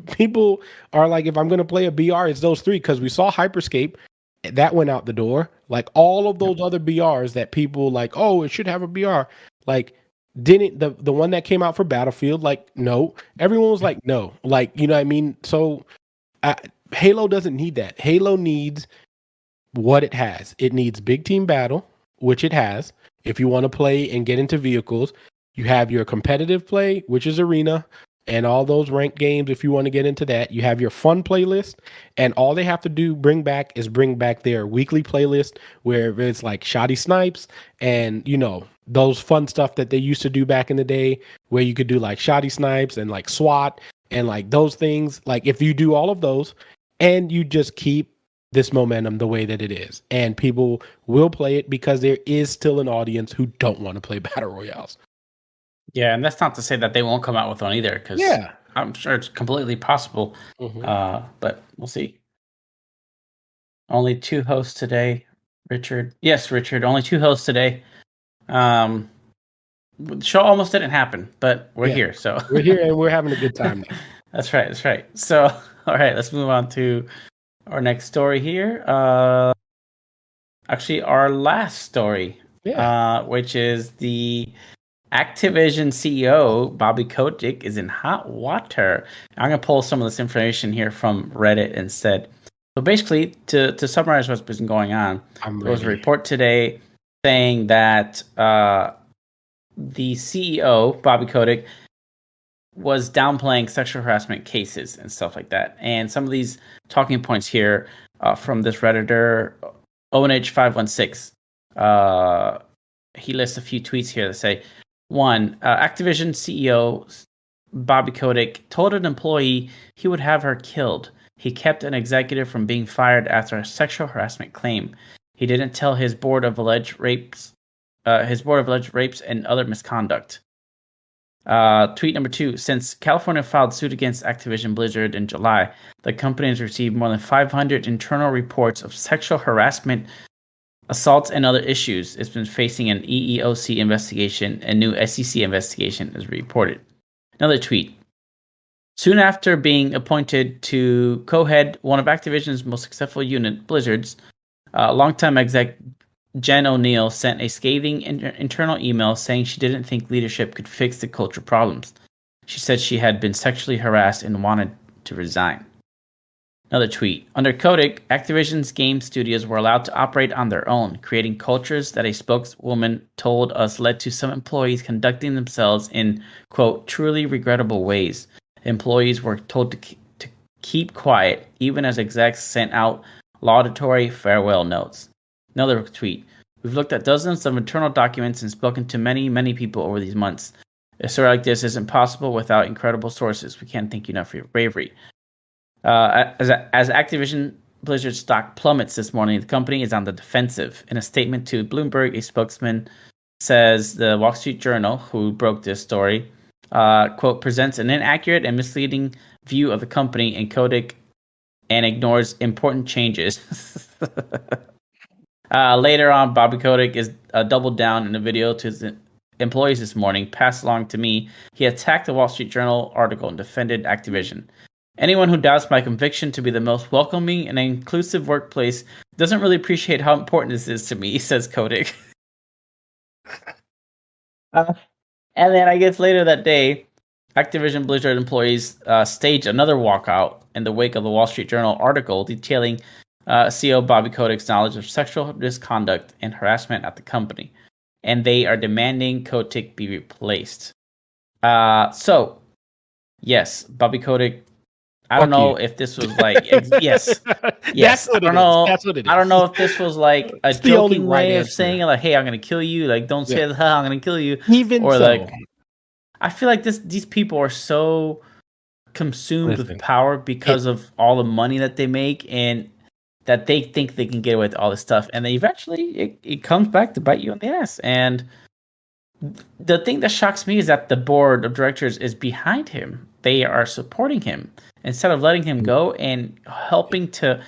people are like, if I'm going to play a BR, it's those 3, because we saw Hyperscape, that went out the door. Like, all of those other BRs that people like, oh, it should have a BR. Like, didn't the one that came out for Battlefield, like, no. Everyone was like, no. Like, you know what I mean? So Halo doesn't need that. Halo needs what it has. It needs big team battle, which it has. If you want to play and get into vehicles, you have your competitive play, which is Arena, and all those ranked games. If you want to get into that, you have your fun playlist, and all they have to bring back their weekly playlist, where it's like shoddy snipes and those fun stuff that they used to do back in the day, where you could do like shoddy snipes and like SWAT and like those things. Like, if you do all of those and you just keep this momentum the way that it is, and people will play it, because there is still an audience who don't want to play battle royales. Yeah, and that's not to say that they won't come out with one either, because I'm sure it's completely possible, but we'll see. Only 2 hosts today, Richard. Yes, Richard. Only 2 hosts today. The show almost didn't happen, but we're here. So we're here and we're having a good time now. That's right. That's right. So, all right, let's move on to our next story here. Actually, our last story, which is the Activision CEO, Bobby Kotick, is in hot water. I'm going to pull some of this information here from Reddit instead. So basically, to summarize what's been going on, there was a report today saying that the CEO, Bobby Kotick, was downplaying sexual harassment cases and stuff like that. And some of these talking points here from this Redditor, ONH516, he lists a few tweets here that say, 1, Activision CEO Bobby Kotick told an employee he would have her killed. He kept an executive from being fired after a sexual harassment claim. He didn't tell his board of alleged rapes, and other misconduct. Tweet number 2, since California filed suit against Activision Blizzard in July, the company has received more than 500 internal reports of sexual harassment, assaults, and other issues. It's been facing an EEOC investigation, and new SEC investigation is reported. Another tweet. Soon after being appointed to co-head one of Activision's most successful unit, Blizzard's, longtime exec Jen O'Neill sent a scathing internal email saying she didn't think leadership could fix the culture problems. She said she had been sexually harassed and wanted to resign. Another tweet. Under Kotick, Activision's game studios were allowed to operate on their own, creating cultures that a spokeswoman told us led to some employees conducting themselves in, quote, truly regrettable ways. Employees were told to keep quiet, even as execs sent out laudatory farewell notes. Another tweet. We've looked at dozens of internal documents and spoken to many, many people over these months. A story like this isn't possible without incredible sources. We can't thank you enough for your bravery. As Activision Blizzard stock plummets this morning, the company is on the defensive. In a statement to Bloomberg, a spokesman says the Wall Street Journal, who broke this story, quote, presents an inaccurate and misleading view of the company and Kotick and ignores important changes. Later on, Bobby Kotick is doubled down in a video to his employees this morning, passed along to me. He attacked the Wall Street Journal article and defended Activision. Anyone who doubts my conviction to be the most welcoming and inclusive workplace doesn't really appreciate how important this is to me, says Kotick. And then I guess later that day, Activision Blizzard employees staged another walkout in the wake of the Wall Street Journal article detailing CEO Bobby Kotick's knowledge of sexual misconduct and harassment at the company. And they are demanding Kotick be replaced. So, yes, Bobby Kotick, I don't know if this was like, yes. That's what it is. That's what it is. I don't know if this was like a joking way of saying, like, hey, I'm going to kill you. Like, don't say that, I'm going to kill you. Even or so. Like, I feel like these people are so consumed with power because of all the money that they make and that they think they can get away with all this stuff. And then eventually it comes back to bite you in the ass. And the thing that shocks me is that the board of directors is behind him. They are supporting him instead of letting him go and helping to,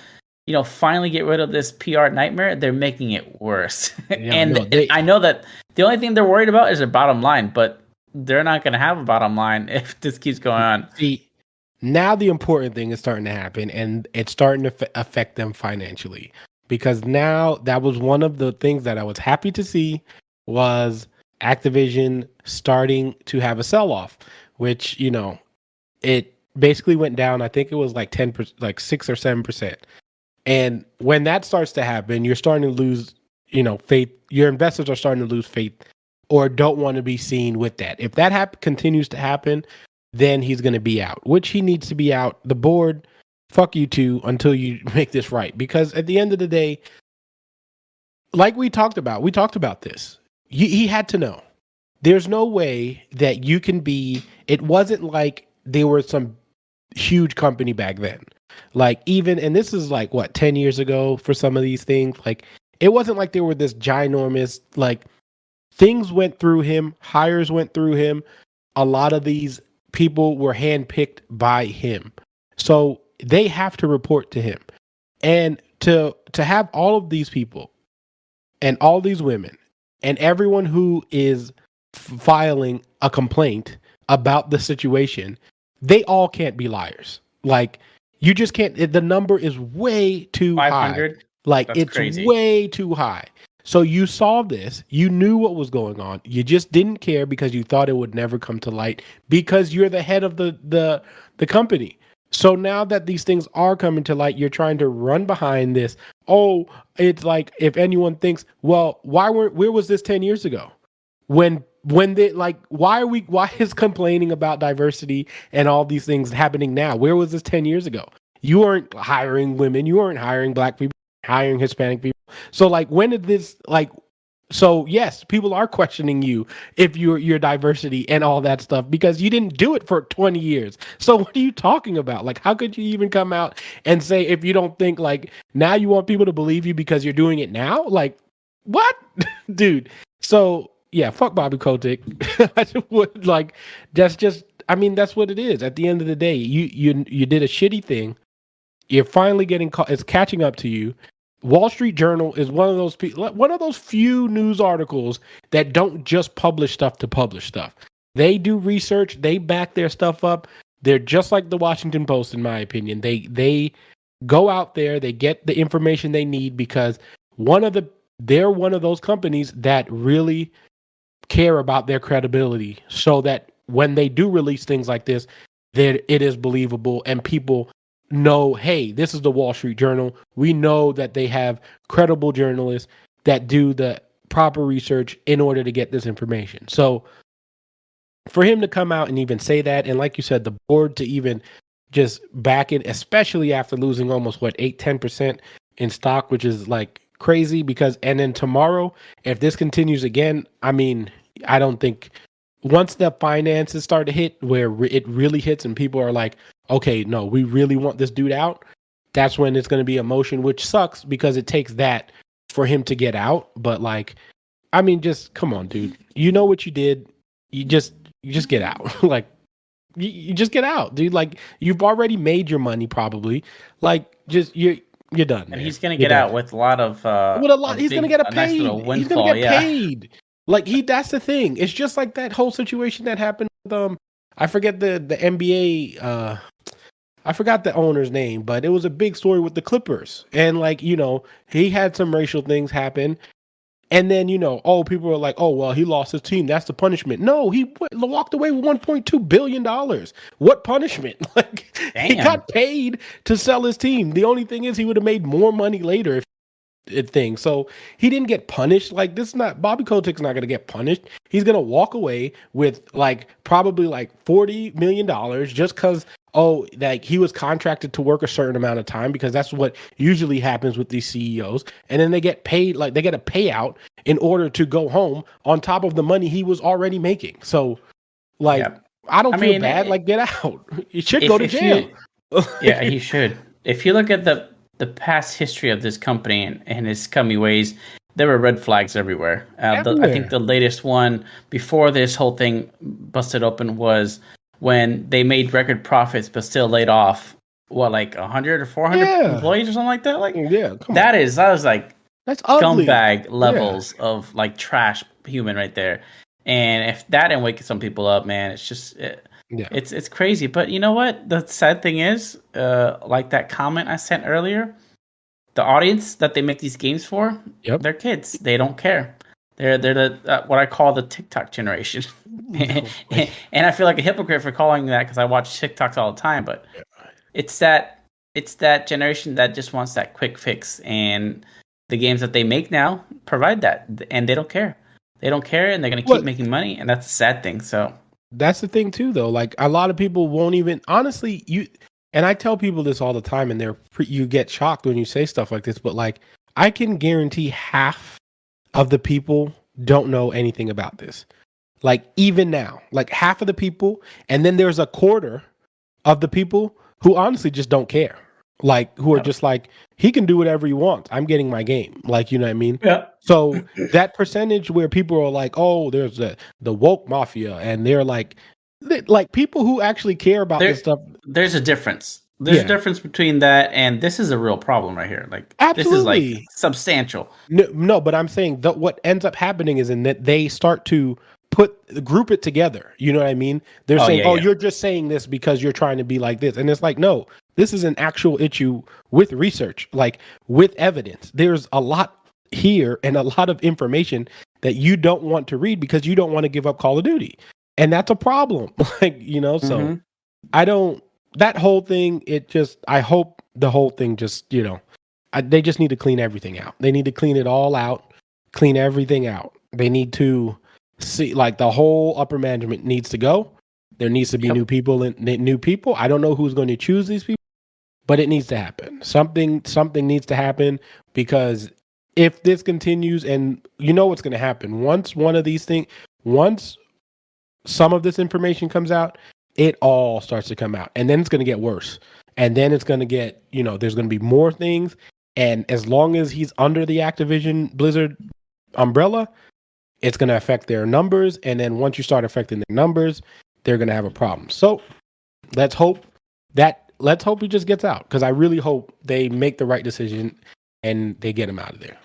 finally get rid of this PR nightmare. They're making it worse. I know that the only thing they're worried about is their bottom line, but they're not going to have a bottom line if this keeps going on. See, now the important thing is starting to happen, and it's starting to affect them financially. Because now that was one of the things that I was happy to see was Activision starting to have a sell-off, which, it basically went down. I think it was like 10%, like 6 or 7%. And when that starts to happen, you're starting to lose, faith. Your investors are starting to lose faith or don't want to be seen with that. If that continues to happen, then he's going to be out, which he needs to be out. The board, fuck you too, until you make this right. Because at the end of the day, like we talked about this. He had to know. There's no way that you can be, it wasn't like they were some huge company back then. Like and this is like, 10 years ago for some of these things. Like, it wasn't like they were this ginormous, like, things went through him, hires went through him. A lot of these people were handpicked by him. So they have to report to him. And to have all of these people and all these women and everyone who is filing a complaint about the situation, they all can't be liars. Like, you just can't. The number is way too 500? high. Like, That's it's crazy. way too high. So you saw this, you knew what was going on. You just didn't care because you thought it would never come to light because you're the head of the company. So now that these things are coming to light, you're trying to run behind this. Oh, it's like, if anyone thinks, well, where was this 10 years ago? When they, like, why is complaining about diversity and all these things happening now? Where was this 10 years ago? You weren't hiring women, you weren't hiring black people, hiring Hispanic people. So, like, when did this, like, so yes, people are questioning you if your diversity and all that stuff because you didn't do it for 20 years. So what are you talking about? Like, how could you even come out and say, if you don't think, like, now you want people to believe you because you're doing it now? Like, what? Dude. So yeah, fuck Bobby Kotick. I just would, like, that's just, I mean, that's what it is. At the end of the day, you did a shitty thing. You're finally getting caught. It's catching up to you. Wall Street Journal is one of those few news articles that don't just publish stuff to publish stuff. They do research. They back their stuff up. They're just like the Washington Post, in my opinion. They go out there. They get the information they need because they're one of those companies that really care about their credibility, so that when they do release things like this, that it is believable and people know, hey, this is the Wall Street Journal. We know that they have credible journalists that do the proper research in order to get this information. So for him to come out and even say that, and like you said, the board to even just back it, especially after losing almost 10% in stock, which is like crazy because, and then tomorrow, if this continues again, I mean, I don't think once the finances start to hit where it really hits and people are like, okay, no, we really want this dude out, that's when it's going to be emotion, which sucks because it takes that for him to get out. But, like, I mean, just come on, dude. You know what you did. You just get out. Like, you just get out, dude. Like, you've already made your money probably. Like, just you're done. And man. he's going to get out with a lot of he's going to get nice paid. little He's going to get windfall, paid. Like, that's the thing. It's just like that whole situation that happened with I forget the NBA. I forgot the owner's name, but it was a big story with the Clippers. And, like, you know, he had some racial things happen. And then, you know, people were like, oh, well, he lost his team. That's the punishment. No, he walked away with $1.2 billion. What punishment? Like, he got paid to sell his team. The only thing is he would have made more money later if thing. So he didn't get punished. Like, this is not, Bobby Kotick's not going to get punished. He's going to walk away with, like, probably like $40 million just because, like, he was contracted to work a certain amount of time, because that's what usually happens with these CEOs. And then they get paid, like, they get a payout in order to go home on top of the money he was already making. So, like, I don't feel bad. Like, get out. You should go to jail. Yeah, he should. If you look at the past history of this company and his scummy ways, there were red flags everywhere. I think the latest one before this whole thing busted open was when they made record profits but still laid off like 100 or 400 employees or something like that. Like, that was like, that's scumbag levels of, like, trash human right there. And if that didn't wake some people up, man, it's just it's crazy. But you know what? The sad thing is, like that comment I sent earlier, the audience that they make these games for, they're kids. They don't care. They're the what I call the TikTok generation. And I feel like a hypocrite for calling that, because I watch TikToks all the time. But it's that generation that just wants that quick fix, and the games that they make now provide that, and they don't care. They don't care, and they're going to keep making money, and that's a sad thing. So that's the thing too, though. Like, a lot of people won't even, honestly, and I tell people this all the time, and you get shocked when you say stuff like this, but, like, I can guarantee half of the people don't know anything about this. Like, even now, like, half of the people, and then there's a quarter of the people who honestly just don't care. Like, who are just like, he can do whatever he wants. I'm getting my game. Like, you know what I mean? Yeah. So that percentage where people are like, oh, there's the woke mafia, and they're like, Like people who actually care about this stuff. There's a difference. There's a Yeah, difference between that and this is a real problem right here. Like this is like absolutely. substantial. No, but I'm saying that what ends up happening is in that they start to group it together. You know what I mean? They're Oh saying, yeah, "Oh, yeah. you're just saying this because you're trying to be like this," and it's like, no, this is an actual issue with research, like with evidence. There's a lot here and a lot of information that you don't want to read because you don't want to give up Call of Duty, and that's a problem. Like so Mm-hmm. I don't. That whole thing, I hope the whole thing just, they just need to clean everything out. They need to clean it all out, clean everything out. They need to see, like, the whole upper management needs to go. There needs to be Yep. new people. I don't know who's going to choose these people, but it needs to happen. Something needs to happen because if this continues, and you know what's going to happen once once some of this information comes out, it all starts to come out, and then it's going to get worse, and then it's going to get, there's going to be more things, and as long as he's under the Activision Blizzard umbrella, it's going to affect their numbers, and then once you start affecting their numbers, they're going to have a problem. So let's hope he just gets out, because I really hope they make the right decision and they get him out of there.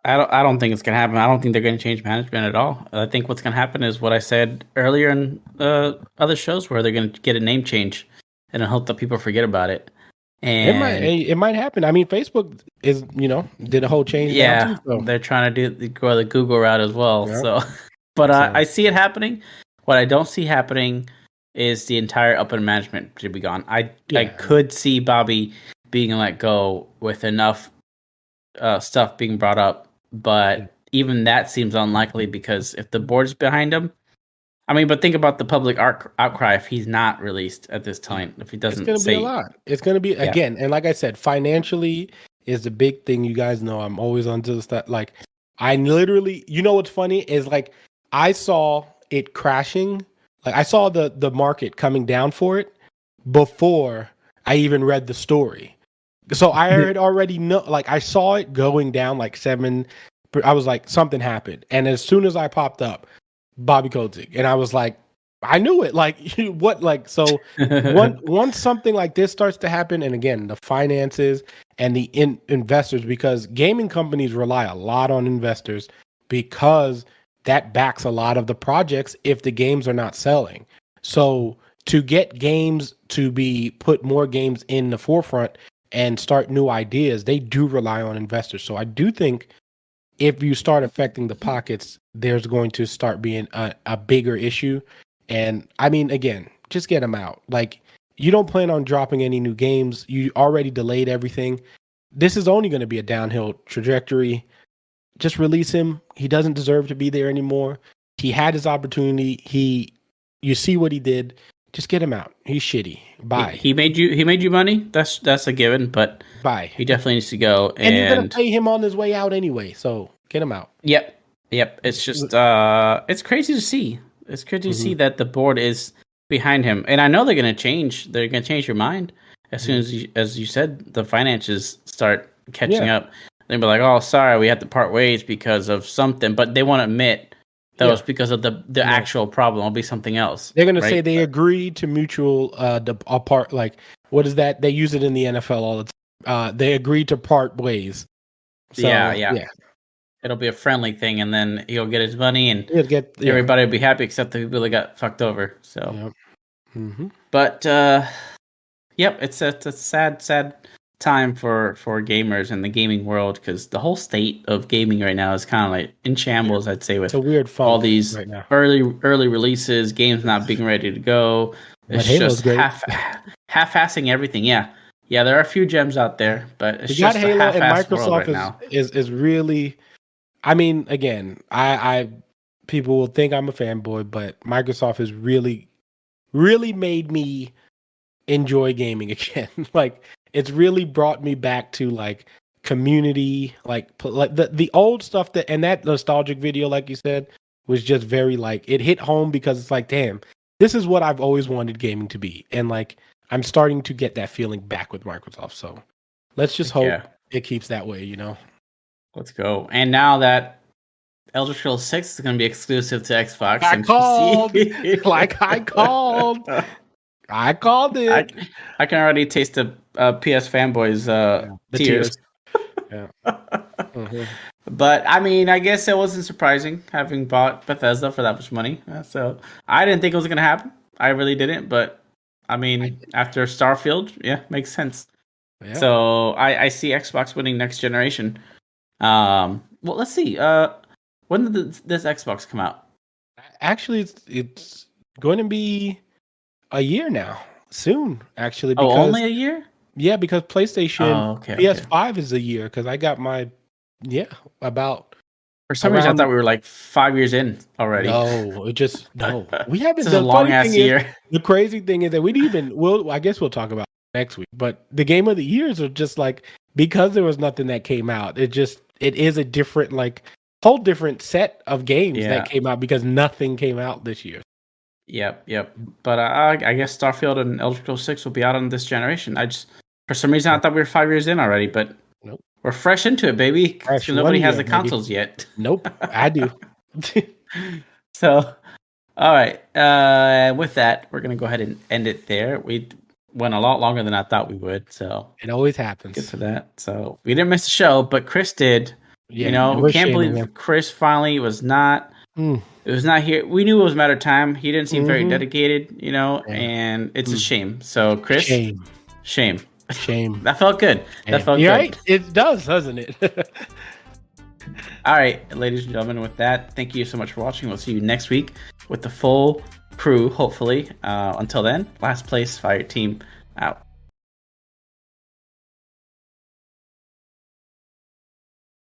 I don't think it's gonna happen. I don't think they're gonna change management at all. I think what's gonna happen is what I said earlier in other shows, where they're gonna get a name change and hope that people forget about it. And It might happen. I mean, Facebook is, did a whole change. yeah, Now too, so. they're trying to go the Google route as well. Yeah. So, but I see it happening. What I don't see happening is the entire upper management to be gone. I could see Bobby being let go with enough stuff being brought up, but even that seems unlikely because if the board's behind him, I mean, but think about the public outcry if he's not released at this time. If he doesn't, it's going to be a lot. It's going to be again, and like I said, financially is the big thing. You guys know I'm always onto the stuff. Like I literally, what's funny is like I saw it crashing. Like I saw the market coming down for it before I even read the story. So I already know, like I saw it going down like 7. I was like, something happened. And as soon as I popped up, Bobby Kotick, and I was like, I knew it. Like what? Like, so once something like this starts to happen, and again, the finances and the investors, because gaming companies rely a lot on investors because that backs a lot of the projects if the games are not selling. So to get games to put more games in the forefront and start new ideas, they do rely on investors. So I do think if you start affecting the pockets, there's going to start being a bigger issue. And I mean, again, just get them out. Like, you don't plan on dropping any new games. You already delayed everything. This is only going to be a downhill trajectory. Just release him. He doesn't deserve to be there anymore. He had his opportunity. You see what he did. Just get him out. He's shitty. Bye. He made you money. That's a given. But bye. He definitely needs to go. And you're gonna pay him on his way out anyway. So get him out. Yep. It's just it's crazy to see. It's crazy to see that the board is behind him. And I know they're gonna change. They're gonna change your mind as soon as you said the finances start catching up. They'll be like, "Oh, sorry, we had to part ways because of something," but they won't admit that was because of the actual problem. It'll be something else. They're gonna say they agreed to mutual apart. Like, what is that? They use it in the NFL all the time. They agreed to part ways. So, yeah. It'll be a friendly thing, and then he'll get his money, and everybody will be happy except the people that got fucked over. So, but it's a sad time for gamers and the gaming world, because the whole state of gaming right now is kind of like in shambles. I'd say, with it's a weird all these right now. early releases, games not being ready to go. It's just half-assing everything. Yeah, there are a few gems out there, but it's just Halo, a half-assed and Microsoft world right now. is really. I mean, again, I people will think I'm a fanboy, but Microsoft has really made me enjoy gaming again. Like, it's really brought me back to like community, like the old stuff and that nostalgic video, like you said, was just very like, it hit home because it's like, damn, this is what I've always wanted gaming to be, and like I'm starting to get that feeling back with Microsoft. So let's just hope it keeps that way, Let's go. And now that Elder Scrolls 6 is going to be exclusive to Xbox I and called, PC. like I called. I called it. I can already taste the PS fanboys The tears. Yeah. But I mean, I guess it wasn't surprising having bought Bethesda for that much money. So I didn't think it was going to happen. I really didn't. But I mean, after Starfield, yeah, makes sense. Yeah. So I see Xbox winning next generation. Well, let's see. When did this Xbox come out? Actually, it's going to be a year now. Soon, actually. Because, only a year? Yeah, because PlayStation PS5 is a year. Because I got my about. For some reason, I thought we were like 5 years in already. No, we haven't. This is a long ass year. The crazy thing is that we didn't even. I guess we'll talk about it next week. But the game of the years are just like, because there was nothing that came out. It is a different, like, whole different set of games that came out because nothing came out this year. Yep. But I guess Starfield and Elder Scrolls 6 will be out on this generation. For some reason, I thought we were 5 years in already, but nope. We're fresh into it, baby. Nobody has the consoles yet. Nope, I do. So, all right. With that, we're going to go ahead and end it there. We went a lot longer than I thought we would. So it always happens. Good for that. So we didn't miss the show, but Chris did. Yeah, we can't believe Chris finally was not. It was not here. We knew it was a matter of time. He didn't seem very dedicated, and it's a shame. So Chris, shame. That felt good. That felt good. Right? It does, doesn't it? All right, ladies and gentlemen, with that, thank you so much for watching. We'll see you next week with the full crew, hopefully. Until then, last place Fire Team out.